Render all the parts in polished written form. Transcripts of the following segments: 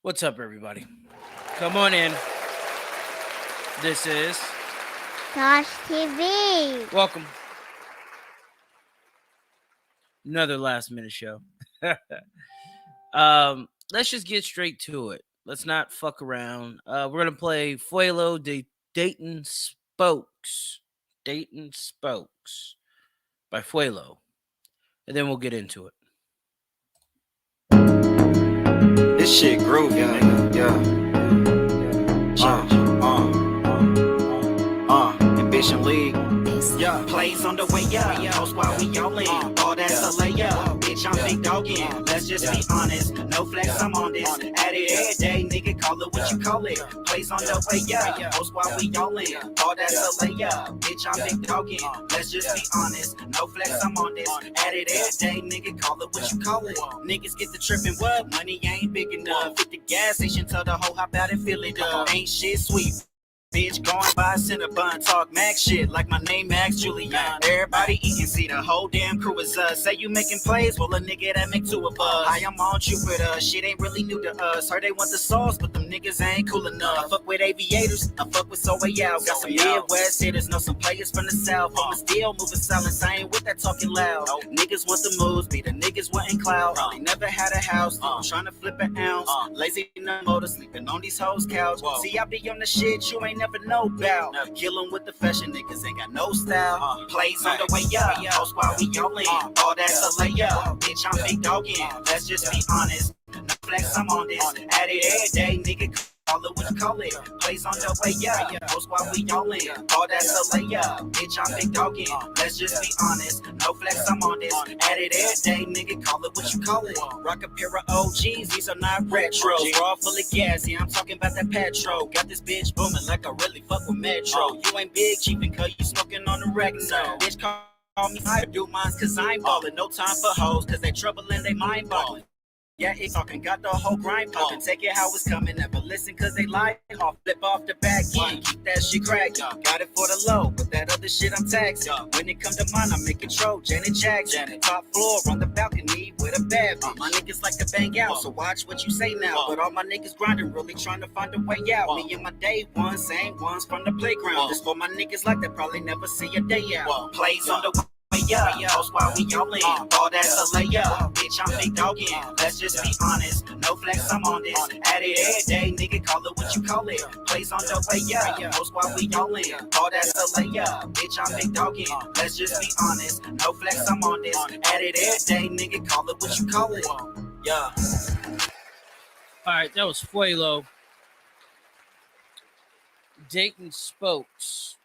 What's up, everybody? Come on in. This is Tosh TV. welcome. Another last minute show. Let's just get straight to it. Let's not fuck around. We're gonna play Fuelo de Dayton Spokes. Dayton Spokes by Fuelo. And then we'll get into it. This shit groovy, nigga. Ambition League. Yeah, plays on the way up. Post while we all in. All that's a layup. Bitch, I'm big dogging. Let's just be honest. No flex, I'm on this. At it every day, nigga. Call it what you call it. Plays on the way up. Post while we all in. All that's a layup. Bitch, I'm big dogging. Let's just be honest. No flex, I'm on this. At it every day, nigga. Call it what you call it. Niggas get the tripping. What? Money ain't big enough. Hit the gas station. Tell the hoe hop out and fill it up. Ain't shit sweet. Bitch going by Cinnabon, talk max shit like my name Max Julian. Everybody eating, see the whole damn crew is us. Say you making plays, well a nigga that make two of us. Hi, I'm on Jupiter, shit ain't really new to us. Heard they want the sauce, but them niggas ain't cool enough. I fuck with aviators, I fuck with so way out. Got some Midwest hitters, know some players from the South. I'm still moving silence, I ain't with that talking loud. Niggas want the moves, be the niggas wanting clout. They never had a house, trying to flip an ounce. Lazy no motor, sleeping on these hoes' couch. See, I be on the shit you ain't never know about. Kill 'em with the fashion, niggas ain't got no style. Plays on the way up, house while we all in. All that's a layup. Bitch, I'm big dogging. Let's just be honest. No flex, I'm on this. At it every day, nigga. Call it what you call it. Plays on the way up. House while we all in. All that's a layup. Bitch, I'm big dogging. Let's just be honest. No flex, I'm on this. At it every day, nigga. Call it what you call it. Rock a pair of OGs. These are not retros. Raw full of gas. Yeah, I'm talking about that petrol. Got this bitch booming like I really fuck with Metro. You ain't big cheapin' cause you smoking on the regular. Bitch, call me higher. Do mines cause I ain't ballin'. No time for hoes cause they trouble and they mind boggling. Yeah, it's talking, got the whole grind poppin'. Take it how it's coming, never listen cause they lie off. Flip off the back end, keep that shit crackin'. Got it for the low, but that other shit I'm taxing. When it come to mine, I'm making troll, Janet Jackson. Top floor on the balcony with a bad bitch. My niggas like to bang out, so watch what you say now. But all my niggas grinding, really trying to find a way out. Me and my day ones, same ones from the playground. This for my niggas like that probably never see a day out. Plays on the way up, house while we all in. All that's a layup. Bitch, I'm big dogging. Let's just be honest. No flex, I'm on this. At it every day, nigga. Call it what you call it. Plays on the way up, house while we all in. All that's a layup. Bitch, I'm big dogging. Let's just be honest. No flex, I'm on this. At it every day, nigga. Call it what you call it. Yeah. Alright, that was Fuelo. Dayton Spokes.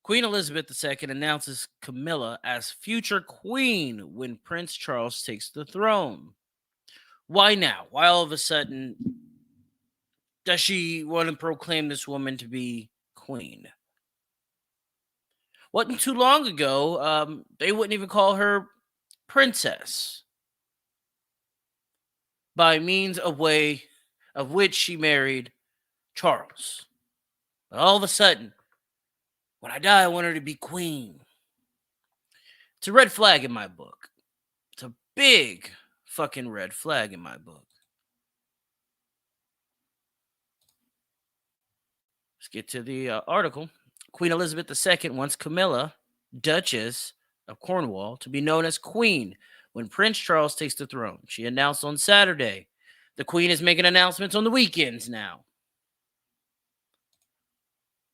Queen Elizabeth II announces Camilla as future queen when Prince Charles takes the throne. Why now? Why all of a sudden does she want to proclaim this woman to be queen? Wasn't too long ago, they wouldn't even call her princess. By means of which she married Charles. But all of a sudden, when I die, I want her to be queen. It's a red flag in my book. It's a big fucking red flag in my book. Let's get to the article. Queen Elizabeth II wants Camilla, Duchess of Cornwall, to be known as queen when Prince Charles takes the throne. She announced on Saturday. The queen is making announcements on the weekends now.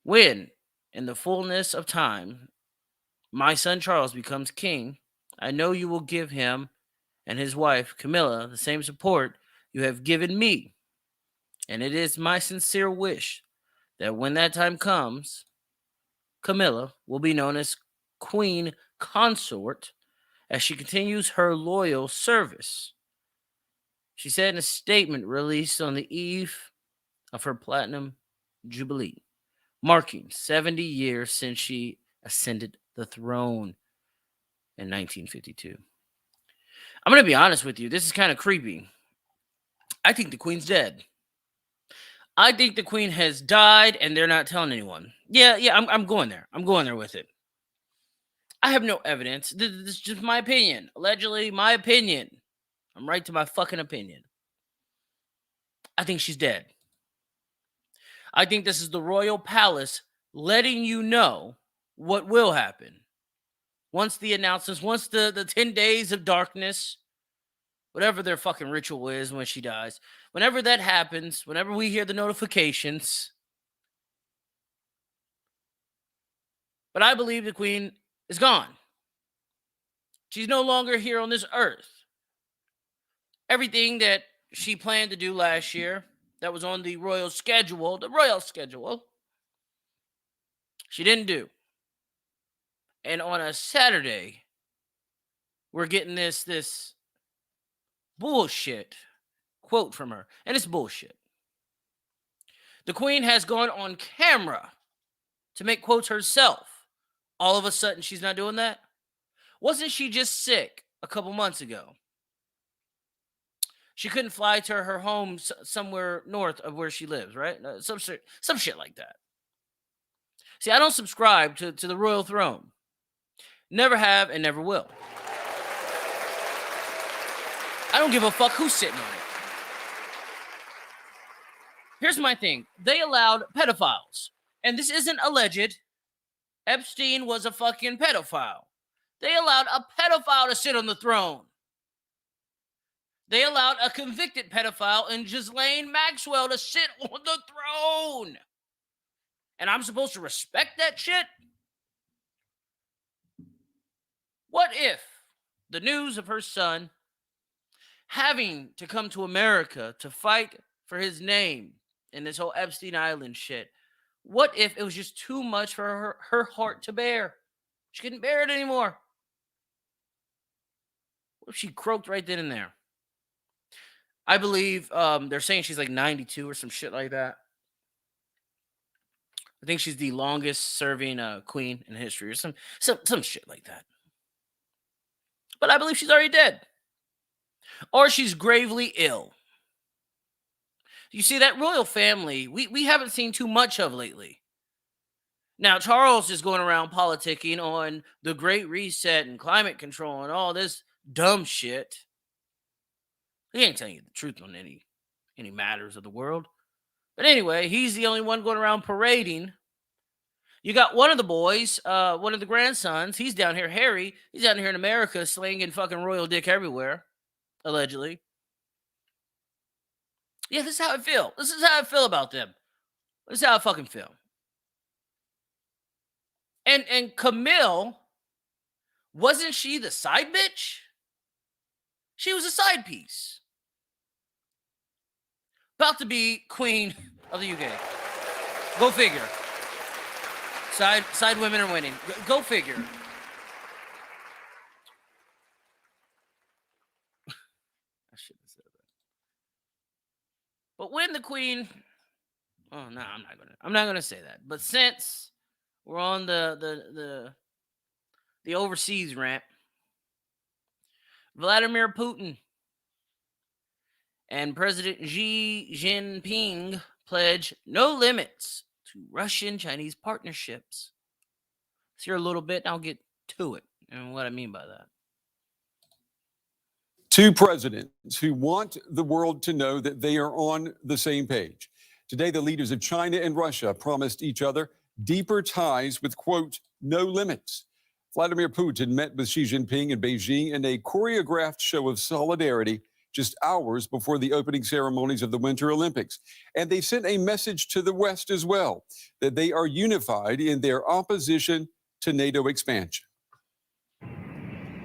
When, in the fullness of time, my son Charles becomes king, I know you will give him and his wife, Camilla, the same support you have given me. And it is my sincere wish that when that time comes, Camilla will be known as Queen Consort as she continues her loyal service. She said in a statement released on the eve of her Platinum Jubilee, marking 70 years since she ascended the throne in 1952. I'm going to be honest with you. This is kind of creepy. I think the queen's dead. I think the queen has died and they're not telling anyone. Yeah, I'm going there. I'm going there with it. I have no evidence. This is just my opinion. Allegedly, my opinion. I'm right to my fucking opinion. I think she's dead. I think this is the royal palace letting you know what will happen. Once the announcements, once the 10 days of darkness, whatever their fucking ritual is when she dies, whenever that happens, whenever we hear the notifications. But I believe the queen is gone. She's no longer here on this earth. Everything that she planned to do last year that was on the royal schedule, she didn't do. And on a Saturday, we're getting this bullshit quote from her. And it's bullshit. The queen has gone on camera to make quotes herself. All of a sudden, she's not doing that? Wasn't she just sick a couple months ago? She couldn't fly to her home somewhere north of where she lives, right? Some shit like that. See, I don't subscribe to the royal throne. Never have and never will. I don't give a fuck who's sitting on it. Here's my thing. They allowed pedophiles. And this isn't alleged. Epstein was a fucking pedophile. They allowed a pedophile to sit on the throne. They allowed a convicted pedophile in Ghislaine Maxwell to sit on the throne. And I'm supposed to respect that shit? What if the news of her son having to come to America to fight for his name in this whole Epstein Island shit, what if it was just too much for her heart to bear? She couldn't bear it anymore. What if she croaked right then and there? I believe they're saying she's like 92 or some shit like that. I think she's the longest serving queen in history or some shit like that. But I believe she's already dead. Or she's gravely ill. You see, that royal family, we haven't seen too much of lately. Now, Charles is going around politicking on the Great Reset and climate control and all this dumb shit. He ain't telling you the truth on any matters of the world. But anyway, he's the only one going around parading. You got one of the boys, one of the grandsons. He's down here, Harry. He's down here in America slinging fucking royal dick everywhere, allegedly. Yeah, this is how I feel. This is how I feel about them. This is how I fucking feel. And Camille, wasn't she the side bitch? She was a side piece. About to be queen of the UK. Go figure. Side women are winning. Go figure. I shouldn't have said that. But when the queen, oh no, I'm not gonna say that. But since we're on the overseas rant, Vladimir Putin and President Xi Jinping pledge no limits to Russian-Chinese partnerships. Let's hear a little bit, and I'll get to it and what I mean by that. Two presidents who want the world to know that they are on the same page. Today, the leaders of China and Russia promised each other deeper ties with, quote, no limits. Vladimir Putin met with Xi Jinping in Beijing in a choreographed show of solidarity just hours before the opening ceremonies of the Winter Olympics. And they sent a message to the West as well, that they are unified in their opposition to NATO expansion.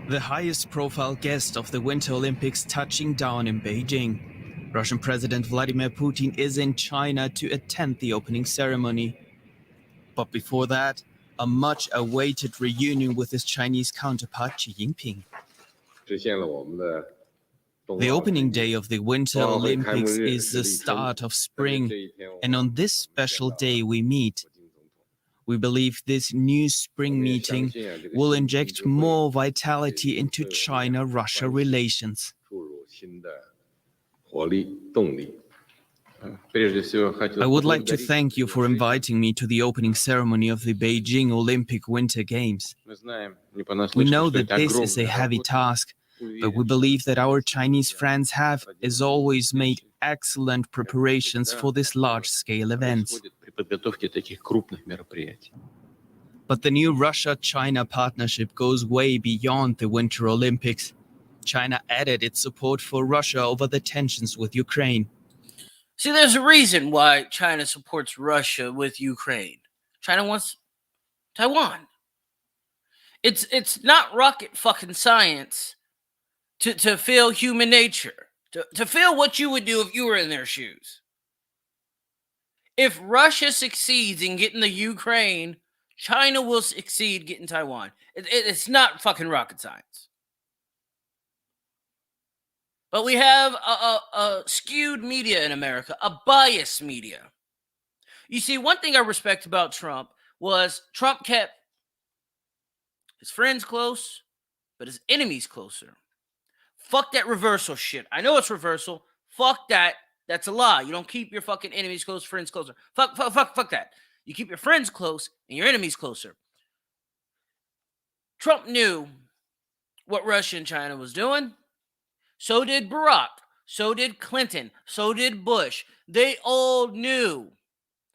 The highest profile guest of the Winter Olympics touching down in Beijing. Russian President Vladimir Putin is in China to attend the opening ceremony. But before that, a much-awaited reunion with his Chinese counterpart Xi Jinping. The opening day of the Winter Olympics is the start of spring, and on this special day we meet. We believe this new spring meeting will inject more vitality into China-Russia relations. I would like to thank you for inviting me to the opening ceremony of the Beijing Olympic Winter Games. We know that this is a heavy task, but we believe that our Chinese friends have, as always, made excellent preparations for this large-scale event. But the new Russia-China partnership goes way beyond the Winter Olympics. China added its support for Russia over the tensions with Ukraine. See, there's a reason why China supports Russia with Ukraine. China wants Taiwan. It's not rocket fucking science to feel human nature, to feel what you would do if you were in their shoes. If Russia succeeds in getting the Ukraine, China will succeed getting Taiwan. It's not fucking rocket science. But we have a skewed media in America, a biased media. You see, one thing I respect about Trump was Trump kept his friends close, but his enemies closer. Fuck that reversal shit. I know it's reversal. Fuck that. That's a lie. You don't keep your fucking enemies close, friends closer. Fuck that. You keep your friends close and your enemies closer. Trump knew what Russia and China was doing. So did Barack. So did Clinton. So did Bush. They all knew.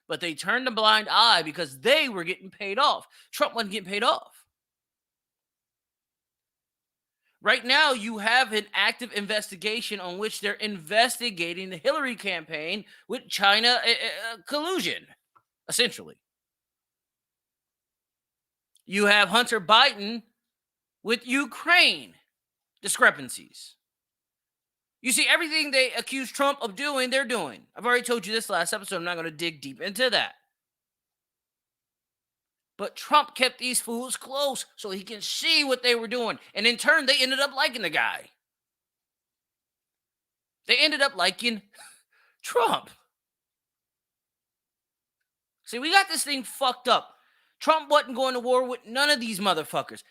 But they turned a blind eye because they were getting paid off. Trump wasn't getting paid off. Right now, you have an active investigation on which they're investigating the Hillary campaign with China collusion, essentially. You have Hunter Biden with Ukraine discrepancies. You see, everything they accuse Trump of doing, they're doing. I've already told you this last episode. I'm not going to dig deep into that. But Trump kept these fools close so he can see what they were doing. And in turn, they ended up liking the guy. They ended up liking Trump. See, we got this thing fucked up. Trump wasn't going to war with none of these motherfuckers.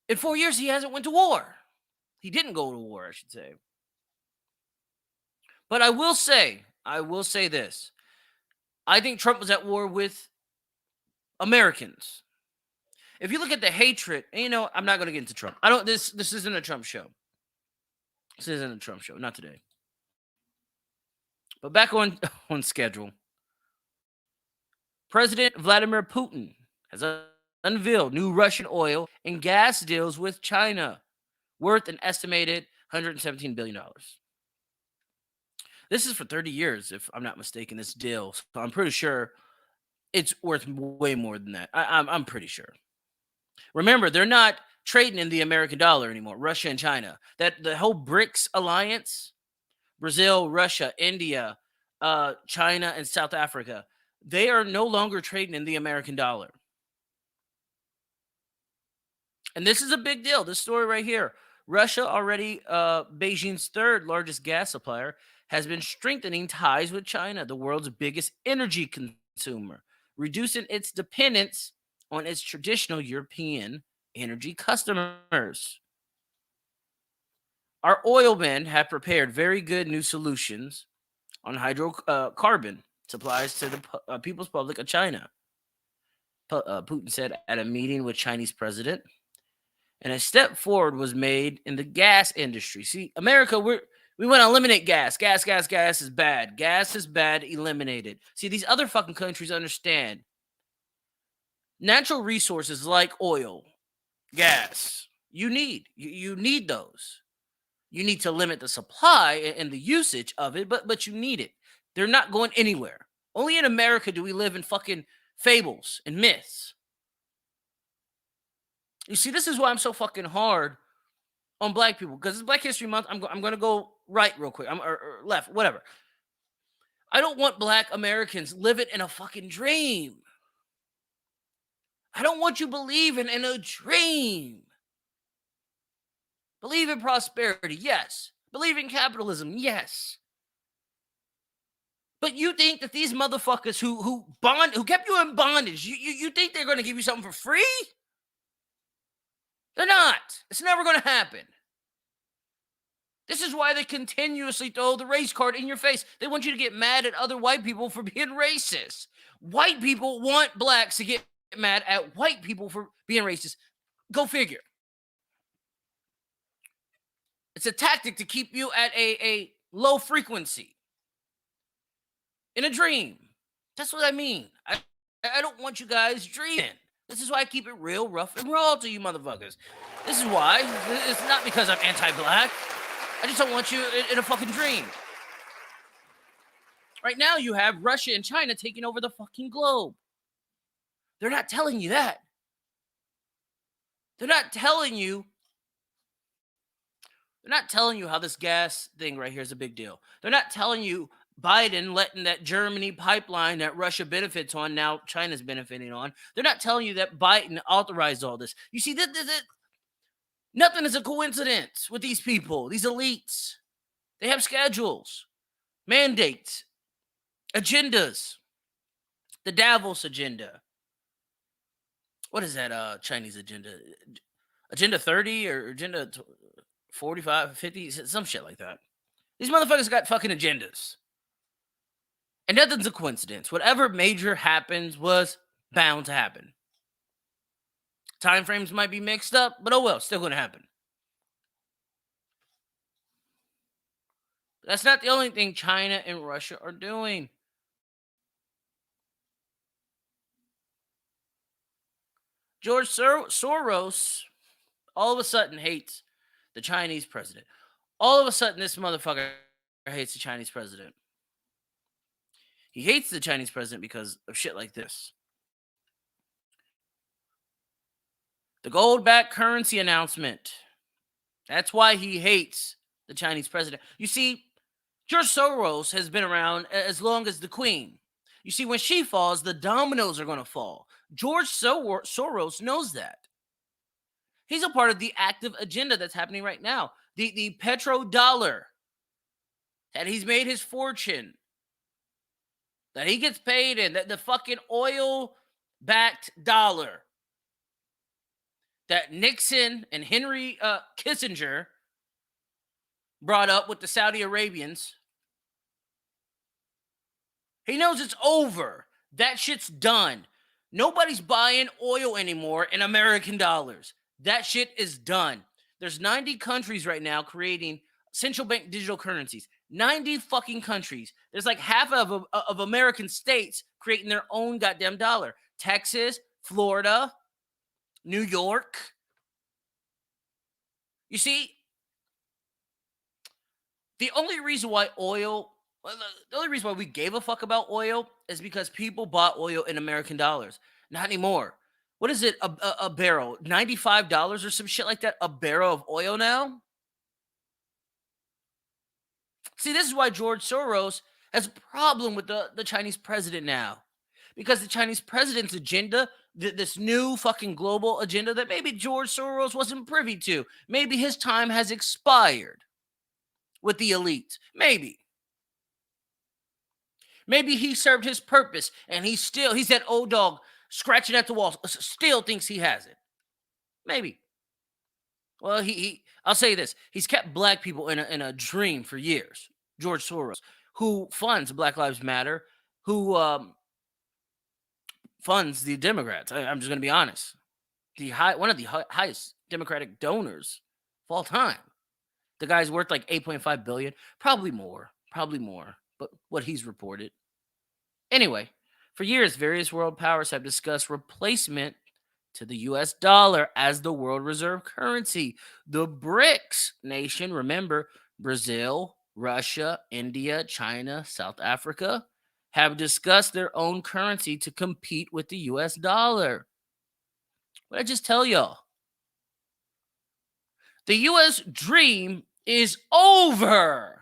In 4 years, he hasn't went to war. He didn't go to war, I should say. But I will say this. I think Trump was at war with Americans. If you look at the hatred, and you know, I'm not going to get into Trump. This isn't a Trump show. This isn't a Trump show, not today. But back on schedule. President Vladimir Putin has unveiled new Russian oil and gas deals with China worth an estimated $117 billion. This is for 30 years, if I'm not mistaken, this deal. So I'm pretty sure it's worth way more than that. I'm pretty sure. Remember, they're not trading in the American dollar anymore, Russia and China. That the whole BRICS alliance, Brazil, Russia, India, China, and South Africa, they are no longer trading in the American dollar. And this is a big deal. This story right here. Russia, already Beijing's third largest gas supplier, has been strengthening ties with China, the world's biggest energy consumer, reducing its dependence on its traditional European energy customers. Our oil men have prepared very good new solutions on hydrocarbon supplies to the People's Republic of China, Putin said at a meeting with Chinese president. And a step forward was made in the gas industry. See, America, we want to eliminate gas. Gas is bad. Gas is bad. Eliminate it. See, these other fucking countries understand natural resources like oil, gas. You need those. You need to limit the supply and the usage of it, but you need it. They're not going anywhere. Only in America do we live in fucking fables and myths. You see, this is why I'm so fucking hard on black people, because it's Black History Month. I'm going to go right real quick. Or left, whatever. I don't want black Americans living in a fucking dream. I don't want you believing in a dream. Believe in prosperity, yes. Believe in capitalism, yes. But you think that these motherfuckers who kept you in bondage, you think they're going to give you something for free? They're not. It's never going to happen. This is why they continuously throw the race card in your face. They want you to get mad at other white people for being racist. White people want blacks to get mad at white people for being racist. Go figure. It's a tactic to keep you at a low frequency in a dream. That's what I mean. I don't want you guys dreaming. This is why I keep it real, rough, and raw to you motherfuckers. This is why. It's not because I'm anti-black. I just don't want you in a fucking dream. Right now, you have Russia and China taking over the fucking globe. They're not telling you that. They're not telling you how this gas thing right here is a big deal. They're not telling you Biden letting that Germany pipeline that Russia benefits on, now China's benefiting on. They're not telling you that Biden authorized all this. You see, nothing is a coincidence with these people, these elites. They have schedules, mandates, agendas. The Davos agenda. What is that Chinese agenda? Agenda 30 or Agenda 45, 50, some shit like that. These motherfuckers got fucking agendas. And nothing's a coincidence. Whatever major happens was bound to happen. Time frames might be mixed up, but oh well, still going to happen. That's not the only thing China and Russia are doing. George Soros all of a sudden hates the Chinese president. All of a sudden, this motherfucker hates the Chinese president. He hates the Chinese president because of shit like this. The gold-backed currency announcement. That's why he hates the Chinese president. You see, George Soros has been around as long as the Queen. You see, when she falls, the dominoes are going to fall. George Soros knows that. He's a part of the active agenda that's happening right now. The petrodollar that he's made his fortune, that he gets paid in, the fucking oil-backed dollar that Nixon and Henry Kissinger brought up with the Saudi Arabians. He knows it's over. That shit's done. Nobody's buying oil anymore in American dollars. That shit is done. There's 90 countries right now creating central bank digital currencies. 90 fucking countries. There's like half of American states creating their own goddamn dollar. Texas, Florida, New York. You see, the only reason why we gave a fuck about oil is because people bought oil in American dollars. Not anymore. What is it? A barrel? $95 or some shit like that? A barrel of oil now? See, this is why George Soros has a problem with the Chinese president now. Because the Chinese president's agenda, this new fucking global agenda that maybe George Soros wasn't privy to. Maybe his time has expired with the elite. Maybe. Maybe he served his purpose and he's that old dog scratching at the wall, still thinks he has it. Maybe. Well, I'll say this. He's kept black people in a dream for years. George Soros, who funds Black Lives Matter, who funds the Democrats. I'm just going to be honest. One of the highest Democratic donors of all time. The guy's worth like $8.5 billion. Probably more. But what he's reported. Anyway, for years, various world powers have discussed replacement to the U.S. dollar as the world reserve currency. The BRICS nation, remember, Brazil, Russia, India, China, South Africa, have discussed their own currency to compete with the U.S. dollar. What did I just tell y'all? The U.S. dream is over.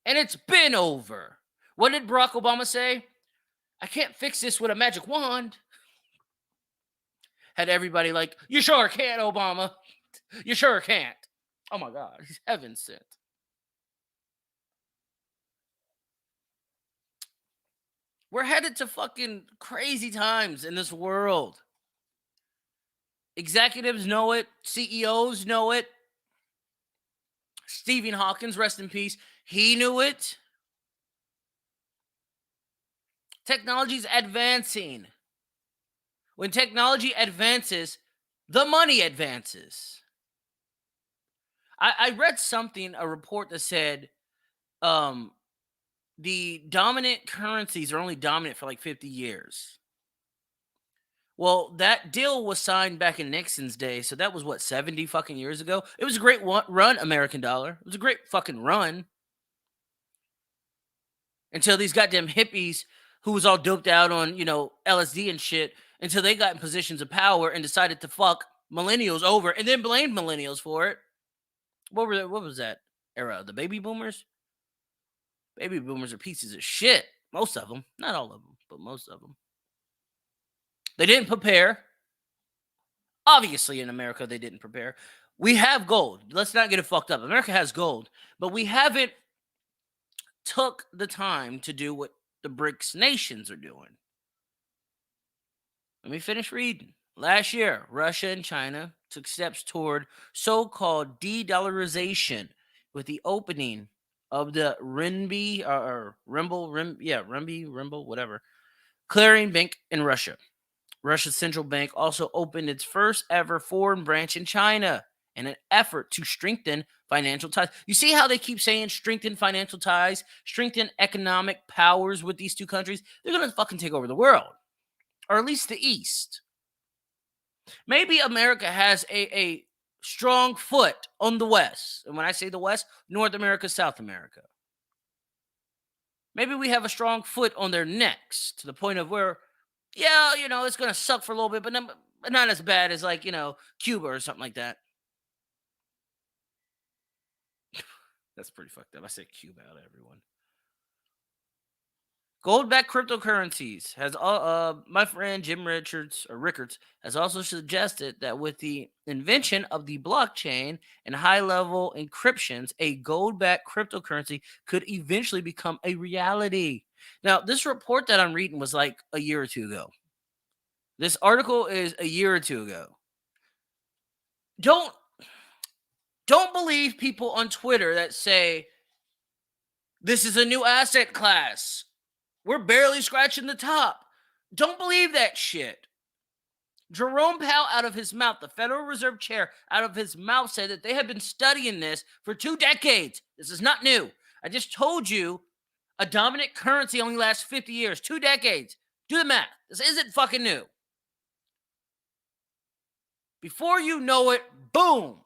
And it's been over. What did Barack Obama say? I can't fix this with a magic wand. Had everybody like, you sure can't, Obama. You sure can't. Oh my God, he's heaven sent. We're headed to fucking crazy times in this world. Executives know it. CEOs know it. Stephen Hawkins, rest in peace. He knew it. Technology's advancing. When technology advances, the money advances. I read something, a report that said um the dominant currencies are only dominant for like 50 years. Well, that deal was signed back in Nixon's day, so that was what, 70 fucking years ago. It was a great run, American dollar. It was a great fucking run until these goddamn hippies who was all doped out on, LSD and shit, until they got in positions of power and decided to fuck millennials over and then blamed millennials for it. What was that era? The baby boomers? Baby boomers are pieces of shit. Most of them. Not all of them, but most of them. They didn't prepare. Obviously, in America, they didn't prepare. We have gold. Let's not get it fucked up. America has gold, but we haven't took the time to do what the BRICS nations are doing. Let me finish reading. Last year, Russia and China took steps toward so-called de-dollarization with the opening of the renminbi or renminbi, whatever, clearing bank in Russia. Russia's central bank also opened its first ever foreign branch in China in an effort to strengthen financial ties. You see how they keep saying strengthen financial ties, strengthen economic powers with these two countries? They're going to fucking take over the world, or at least the East. Maybe America has a strong foot on the West. And when I say the West, North America, South America. Maybe we have a strong foot on their necks to the point of where, yeah, it's going to suck for a little bit, but not as bad as like, Cuba or something like that. That's pretty fucked up. I said Cuba out, everyone. Gold-backed cryptocurrencies has my friend Jim Rickards has also suggested that with the invention of the blockchain and high-level encryptions, a gold-backed cryptocurrency could eventually become a reality. Now, this report that I'm reading was like a year or two ago. This article is a year or two ago. Don't believe people on Twitter that say this is a new asset class. We're barely scratching the top. Don't believe that shit. Jerome Powell, out of his mouth, the Federal Reserve Chair, out of his mouth, said that they have been studying this for 2 decades. This is not new. I just told you a dominant currency only lasts 50 years. 2 decades. Do the math. This isn't fucking new. Before you know it, boom.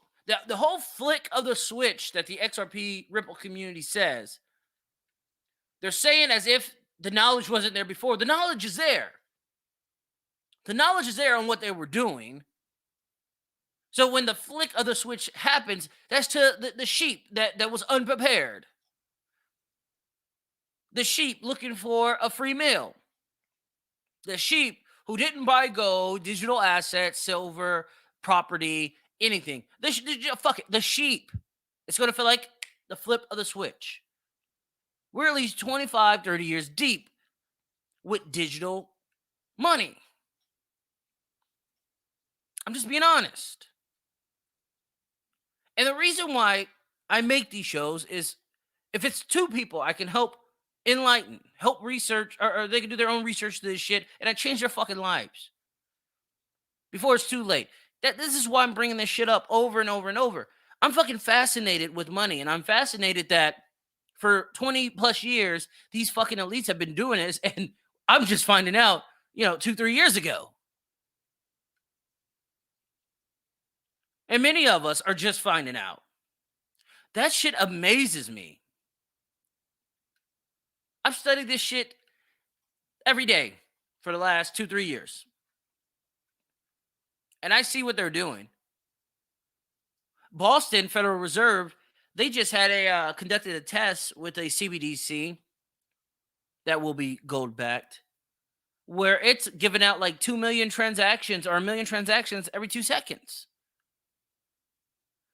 The whole flick of the switch that the XRP Ripple community says, they're saying as if the knowledge wasn't there before. The knowledge is there. The knowledge is there on what they were doing. So when the flick of the switch happens, that's to the sheep that was unprepared. The sheep looking for a free meal. The sheep who didn't buy gold, digital assets, silver, property, anything. Fuck it. The sheep. It's going to feel like the flip of the switch. We're at least 25, 30 years deep with digital money. I'm just being honest. And the reason why I make these shows is if it's 2 people I can help enlighten, help research, or they can do their own research to this shit, and I change their fucking lives before it's too late. This is why I'm bringing this shit up over and over and over. I'm fucking fascinated with money, and I'm fascinated that for 20 plus years, these fucking elites have been doing this, and I'm just finding out, 2-3 years ago. And many of us are just finding out. That shit amazes me. I've studied this shit every day for the last 2-3 years. And I see what they're doing. Boston Federal Reserve, they just had conducted a test with a CBDC that will be gold backed, where it's giving out like 2 million transactions or 1 million transactions every 2 seconds.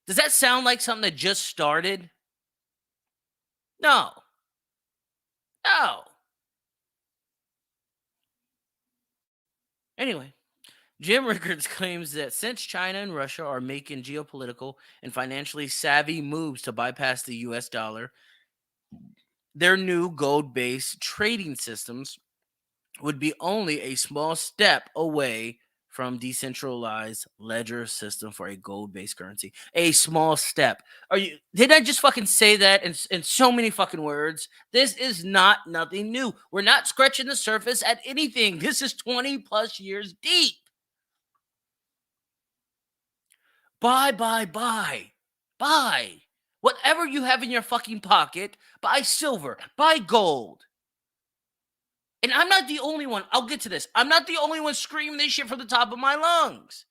Does that sound like something that just started? No. Anyway, Jim Rickards claims that since China and Russia are making geopolitical and financially savvy moves to bypass the US dollar, their new gold-based trading systems would be only a small step away from decentralized ledger system for a gold-based currency. A small step. Did I just fucking say that in so many fucking words? This is not nothing new. We're not scratching the surface at anything. This is 20 plus years deep. Buy. Whatever you have in your fucking pocket, buy silver, buy gold. And I'm not the only one. I'll get to this. I'm not the only one screaming this shit from the top of my lungs.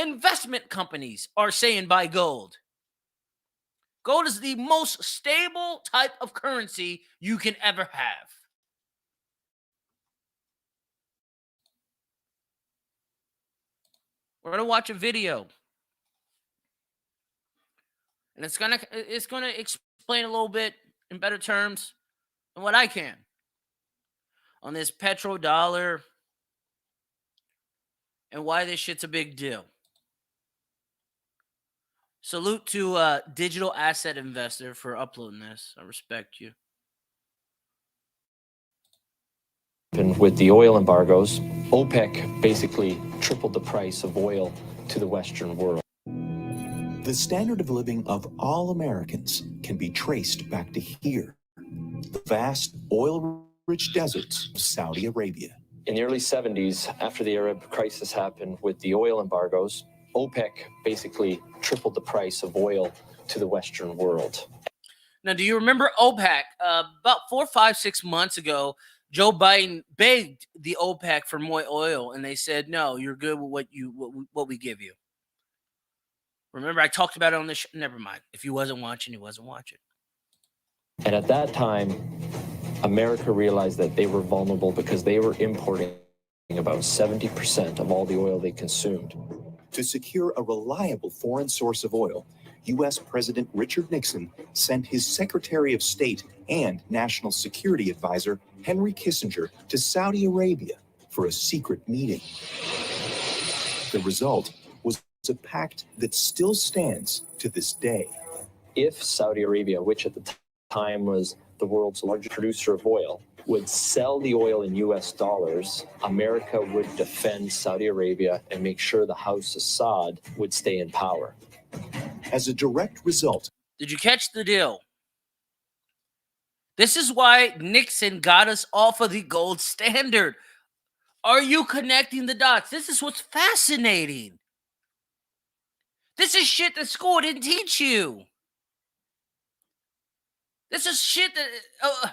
Investment companies are saying buy gold. Gold is the most stable type of currency you can ever have. We're going to watch a video. And it's gonna explain a little bit in better terms than what I can on this petrodollar and why this shit's a big deal. Salute to Digital Asset Investor for uploading this. I respect you. With the oil embargoes, OPEC basically tripled the price of oil to the Western world. The standard of living of all Americans can be traced back to here, the vast oil-rich deserts of Saudi Arabia. In the early 70s, after the Arab crisis happened with the oil embargoes, OPEC basically tripled the price of oil to the Western world. Now, do you remember OPEC? About 4, 5, 6 months ago, Joe Biden begged the OPEC for more oil, and they said, no, you're good with what we give you. Remember, I talked about it on the show. Never mind. If you wasn't watching, you wasn't watching. And at that time, America realized that they were vulnerable because they were importing about 70% of all the oil they consumed. To secure a reliable foreign source of oil, U.S. President Richard Nixon sent his Secretary of State and National Security Advisor, Henry Kissinger, to Saudi Arabia for a secret meeting. The result was a pact that still stands to this day. If Saudi Arabia, which at the time was the world's largest producer of oil, would sell the oil in U.S. dollars, America would defend Saudi Arabia and make sure the House Assad would stay in power. As a direct result, did you catch the deal? This is why Nixon got us off of the gold standard. Are you connecting the dots? This is what's fascinating. This is shit that school didn't teach you. This is shit that...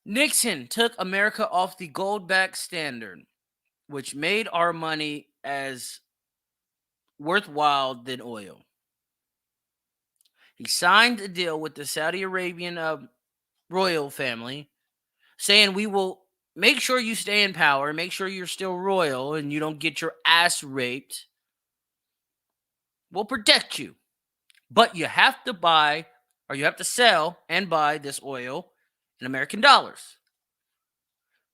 Nixon took America off the gold-backed standard, which made our money as worthwhile than oil. He signed a deal with the Saudi Arabian royal family saying we will make sure you stay in power, make sure you're still royal and you don't get your ass raped. We'll protect you. But you have to buy, or you have to sell and buy this oil in American dollars,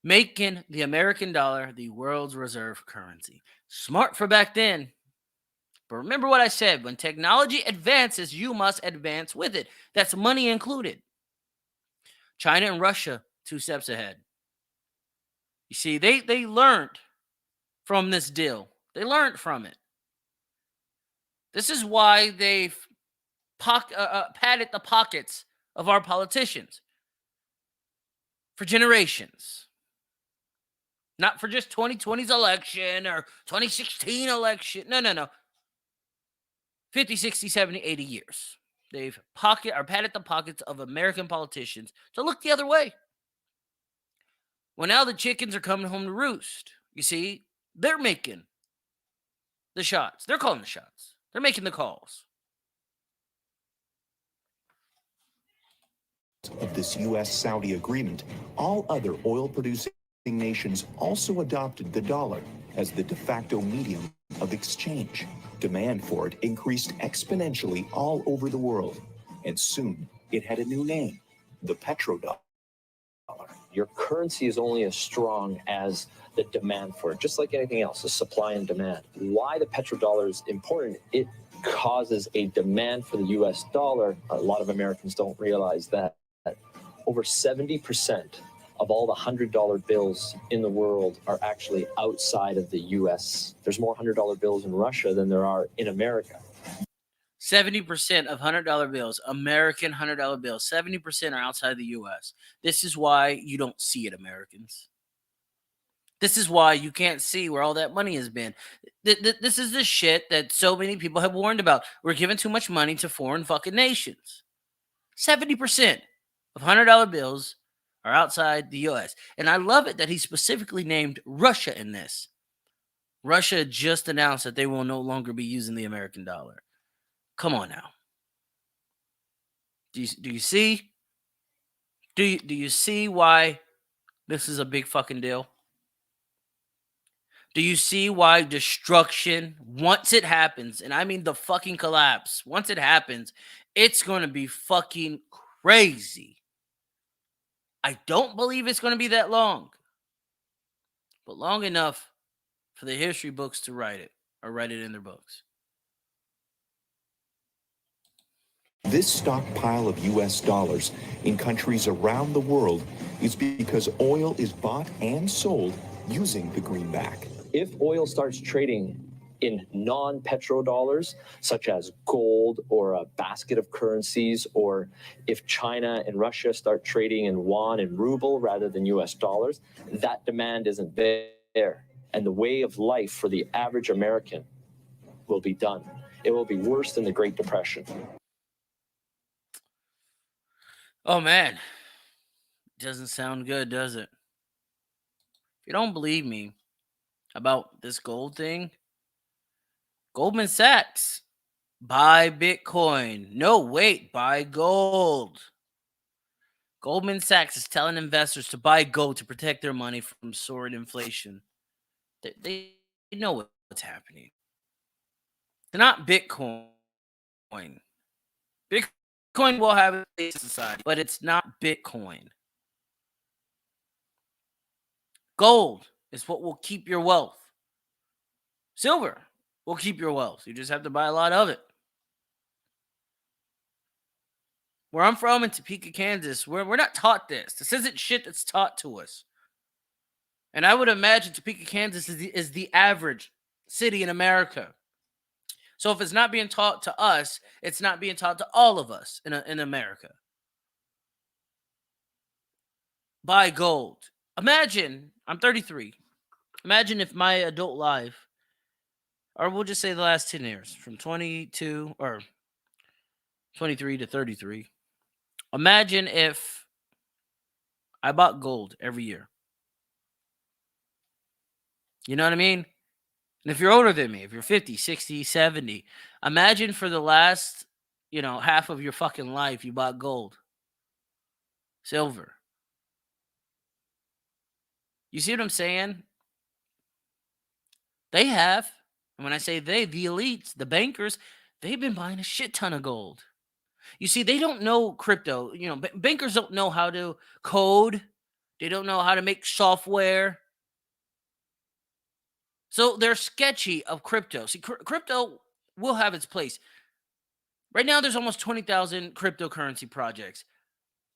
making the American dollar the world's reserve currency. Smart for back then. But remember what I said, when technology advances, you must advance with it. That's money included. China and Russia, 2 steps ahead. You see, they learned from this deal. They learned from it. This is why they've padded the pockets of our politicians for generations. Not for just 2020's election or 2016 election. No. 50, 60, 70, 80 years. They've padded the pockets of American politicians to look the other way. Well, now the chickens are coming home to roost. You see, they're making the shots. They're calling the shots. They're making the calls. Of this U.S.-Saudi agreement, all other oil-producing nations also adopted the dollar as the de facto medium of exchange. Demand for it increased exponentially all over the world, and soon it had a new name, the petrodollar. Your currency is only as strong as the demand for it, just like anything else, the supply and demand. Why the petrodollar is important, it causes a demand for the U.S. dollar. A lot of Americans don't realize that over 70% of all the $100 bills in the world are actually outside of the US. There's more $100 bills in Russia than there are in America. 70% of $100 bills, American $100 bills, 70% are outside the US. This is why you don't see it, Americans. This is why you can't see where all that money has been. This is the shit that so many people have warned about. We're giving too much money to foreign fucking nations. 70% of $100 bills are outside the US. And I love it that he specifically named Russia in this. Russia just announced that they will no longer be using the American dollar. Come on now. Do you see? Do you see why this is a big fucking deal? Do you see why destruction, once it happens, and I mean the fucking collapse, once it happens, it's going to be fucking crazy. I don't believe it's going to be that long, but long enough for the history books to write it or write it in their books. This stockpile of U.S. dollars in countries around the world is because oil is bought and sold using the greenback. If oil starts trading in non-petrodollars, such as gold or a basket of currencies, or if China and Russia start trading in yuan and ruble rather than US dollars, that demand isn't there. And the way of life for the average American will be done. It will be worse than the Great Depression. Oh man, doesn't sound good, does it? If you don't believe me about this gold thing, Goldman Sachs, buy Bitcoin. No, wait, buy gold. Goldman Sachs is telling investors to buy gold to protect their money from soaring inflation. They know what's happening. They're not Bitcoin. Bitcoin will have a place in society, but it's not Bitcoin. Gold is what will keep your wealth. Silver will keep your wealth. You just have to buy a lot of it. Where I'm from in Topeka, Kansas, we're not taught this. This isn't shit that's taught to us. And I would imagine Topeka, Kansas is the average city in America. So if it's not being taught to us, it's not being taught to all of us in America. Buy gold. Imagine, I'm 33. Imagine if my adult life, or we'll just say the last 10 years, from 22 or 23 to 33. Imagine if I bought gold every year. You know what I mean? And if you're older than me, if you're 50, 60, 70, imagine for the last, half of your fucking life, you bought gold, silver. You see what I'm saying? They have, and when I say they, the elites, the bankers, they've been buying a shit ton of gold. You see, they don't know crypto. Bankers don't know how to code. They don't know how to make software. So they're sketchy of crypto. See, crypto will have its place. Right now, there's almost 20,000 cryptocurrency projects.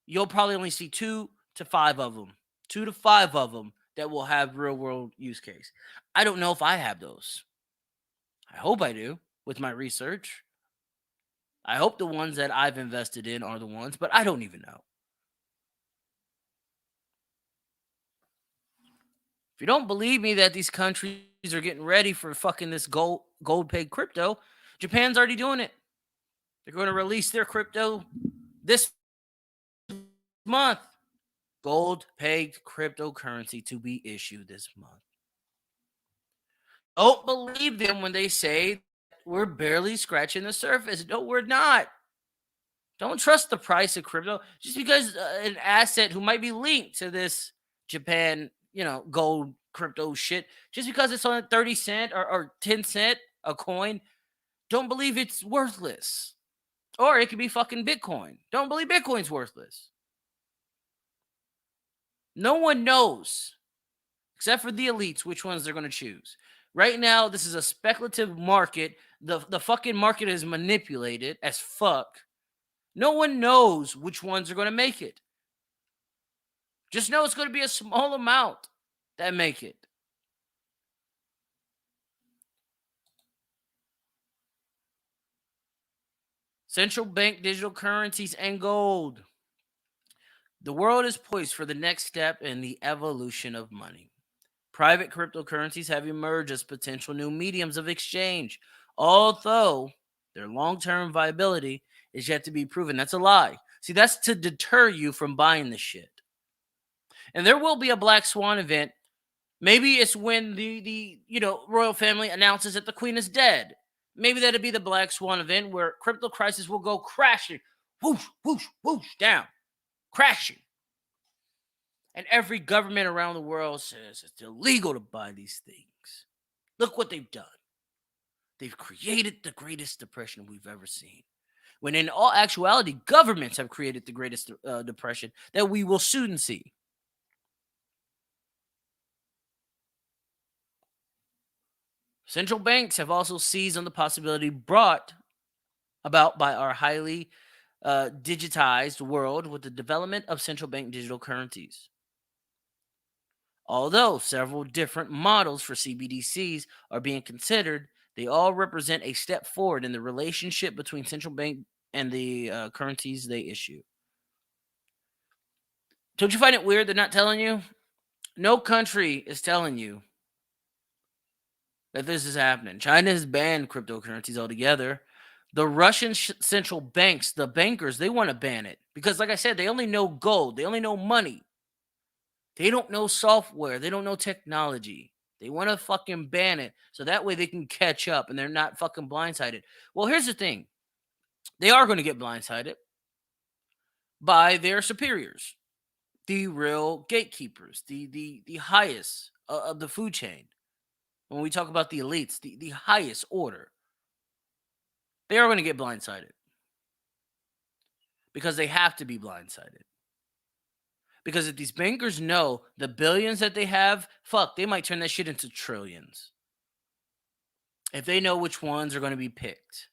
You'll probably only see 2 to 5 of them. 2 to 5 of them that will have real-world use case. I don't know if I have those. I hope I do with my research. I hope the ones that I've invested in are the ones, but I don't even know. If you don't believe me that these countries are getting ready for fucking this gold-pegged crypto, Japan's already doing it. They're going to release their crypto this month. Gold-pegged cryptocurrency to be issued this month. Don't believe them when they say we're barely scratching the surface. No, we're not. Don't trust the price of crypto just because an asset who might be linked to this Japan, gold crypto shit, just because it's on 30 cent or 10 cent a coin, don't believe it's worthless. Or it could be fucking Bitcoin. Don't believe Bitcoin's worthless. No one knows, except for the elites, which ones they're going to choose. Right now, this is a speculative market. The fucking market is manipulated as fuck. No one knows which ones are going to make it. Just know it's going to be a small amount that make it. Central bank digital currencies and gold. The world is poised for the next step in the evolution of money. Private cryptocurrencies have emerged as potential new mediums of exchange, although their long term viability is yet to be proven. That's a lie. See, that's to deter you from buying the shit. And there will be a Black Swan event. Maybe it's when the royal family announces that the queen is dead. Maybe that'll be the Black Swan event where crypto crisis will go crashing, whoosh, whoosh, whoosh, down, crashing. And every government around the world says it's illegal to buy these things. Look what they've done. They've created the greatest depression we've ever seen. When in all actuality, governments have created the greatest depression that we will soon see. Central banks have also seized on the possibility brought about by our highly digitized world with the development of central bank digital currencies. Although several different models for CBDCs are being considered, they all represent a step forward in the relationship between central bank and the currencies they issue. Don't you find it weird they're not telling you? No country is telling you that this is happening. China has banned cryptocurrencies altogether. The Russian central banks, the bankers, they want to ban it because, like I said, they only know gold. They only know money. They don't know software. They don't know technology. They want to fucking ban it so that way they can catch up and they're not fucking blindsided. Well, here's the thing. They are going to get blindsided by their superiors, the real gatekeepers, the highest of the food chain. When we talk about the elites, the highest order, they are going to get blindsided because they have to be blindsided. Because if these bankers know the billions that they have, fuck, they might turn that shit into trillions. If they know which ones are going to be picked.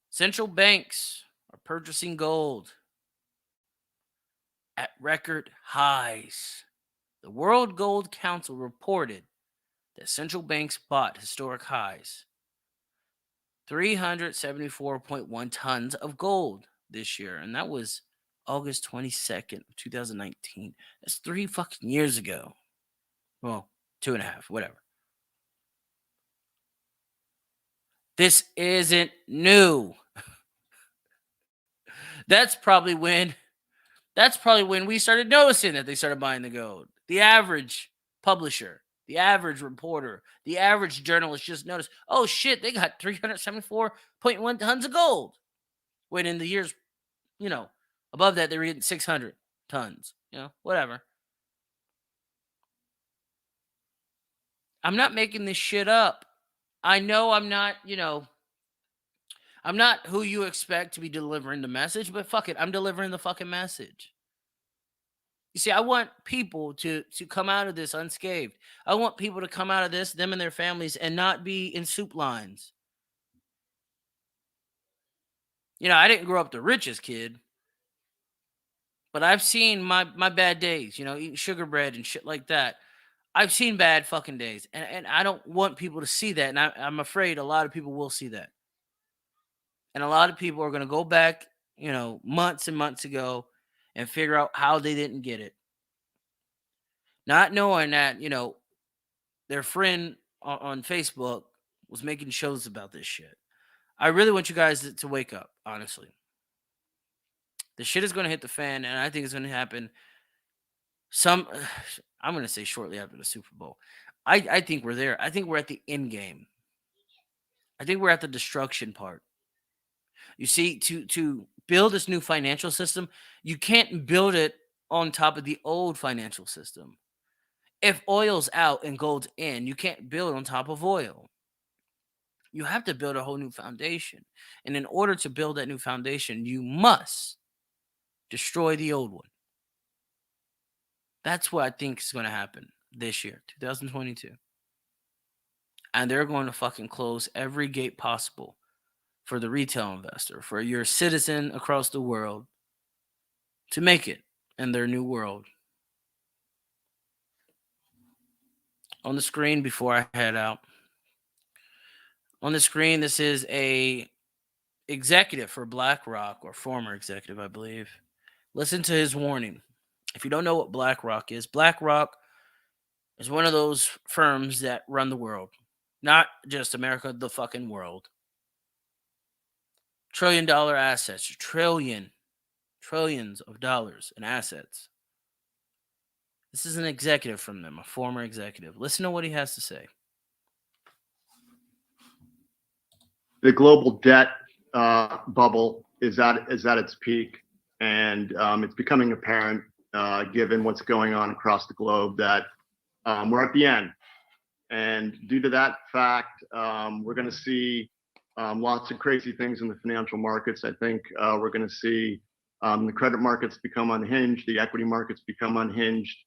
Central banks are purchasing gold at record highs. The World Gold Council reported that central banks bought historic highs. 374.1 tons of gold this year. And that was August 22nd, 2019. That's 3 fucking years ago. Well, 2.5, whatever. This isn't new. That's probably when we started noticing that they started buying the gold. The average publisher, the average reporter, the average journalist just noticed, oh shit, they got 374.1 tons of gold. When in the years, above that, they were getting 600 tons, whatever. I'm not making this shit up. I know I'm not, I'm not who you expect to be delivering the message, but fuck it, I'm delivering the fucking message. You see, I want people to come out of this unscathed. I want people to come out of this, them and their families, and not be in soup lines. I didn't grow up the richest kid, but I've seen my bad days, eating sugar bread and shit like that. I've seen bad fucking days, and I don't want people to see that, and I'm afraid a lot of people will see that. And a lot of people are going to go back, months and months ago and figure out how they didn't get it. Not knowing that, their friend on Facebook was making shows about this shit. I really want you guys to wake up, honestly. The shit is going to hit the fan, and I think it's going to happen I'm going to say shortly after the Super Bowl. I think we're there. I think we're at the end game. I think we're at the destruction part. You see, to build this new financial system, you can't build it on top of the old financial system. If oil's out and gold's in, you can't build on top of oil. You have to build a whole new foundation. And in order to build that new foundation, you must destroy the old one. That's what I think is going to happen this year, 2022. And they're going to fucking close every gate possible for the retail investor, for your citizen across the world to make it in their new world. On the screen before I head out. On the screen, this is a executive for BlackRock, or former executive, I believe. Listen to his warning. If you don't know what BlackRock is one of those firms that run the world. Not just America, the fucking world. $1 trillion assets. Trillions of dollars in assets. This is an executive from them, a former executive. Listen to what he has to say. The global debt bubble is at its peak, and it's becoming apparent, given what's going on across the globe, that we're at the end. And due to that fact, we're going to see lots of crazy things in the financial markets. I think we're going to see the credit markets become unhinged, the equity markets become unhinged.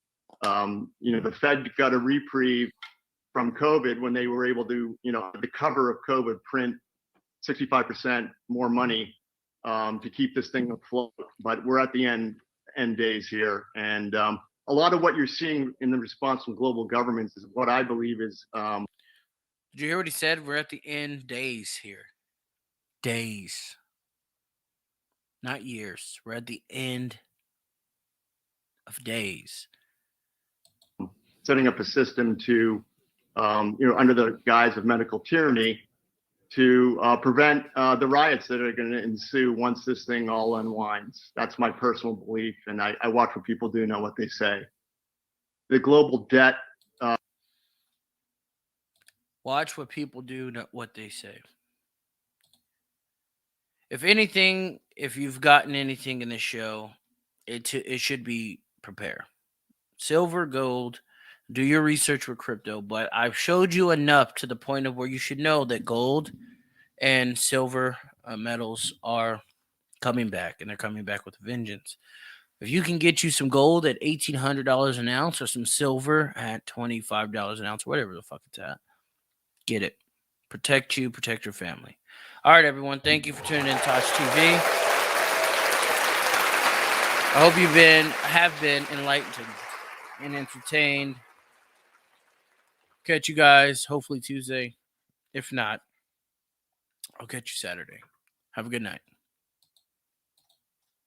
The Fed got a reprieve from COVID when they were able to, the cover of COVID, print 65% more money to keep this thing afloat. But we're at the end days here. And a lot of what you're seeing in the response from global governments is what I believe is. Did you hear what he said? We're at the end days here. Days. Not years. We're at the end of days. Setting up a system to, under the guise of medical tyranny, to prevent the riots that are going to ensue once this thing all unwinds. That's my personal belief, and I watch what people do, know what they say. The global debt. Watch what people do, not what they say. If anything, if you've gotten anything in this show, it should be prepare. Silver, gold, do your research with crypto, but I've showed you enough to the point of where you should know that gold and silver metals are coming back, and they're coming back with a vengeance. If you can get you some gold at $1,800 an ounce or some silver at $25 an ounce, whatever the fuck it's at, get it. Protect you, protect your family. All right, everyone. Thank you for tuning in to Tosh TV. I hope you have been enlightened and entertained. Catch you guys hopefully Tuesday. If not, I'll catch you Saturday. Have a good night.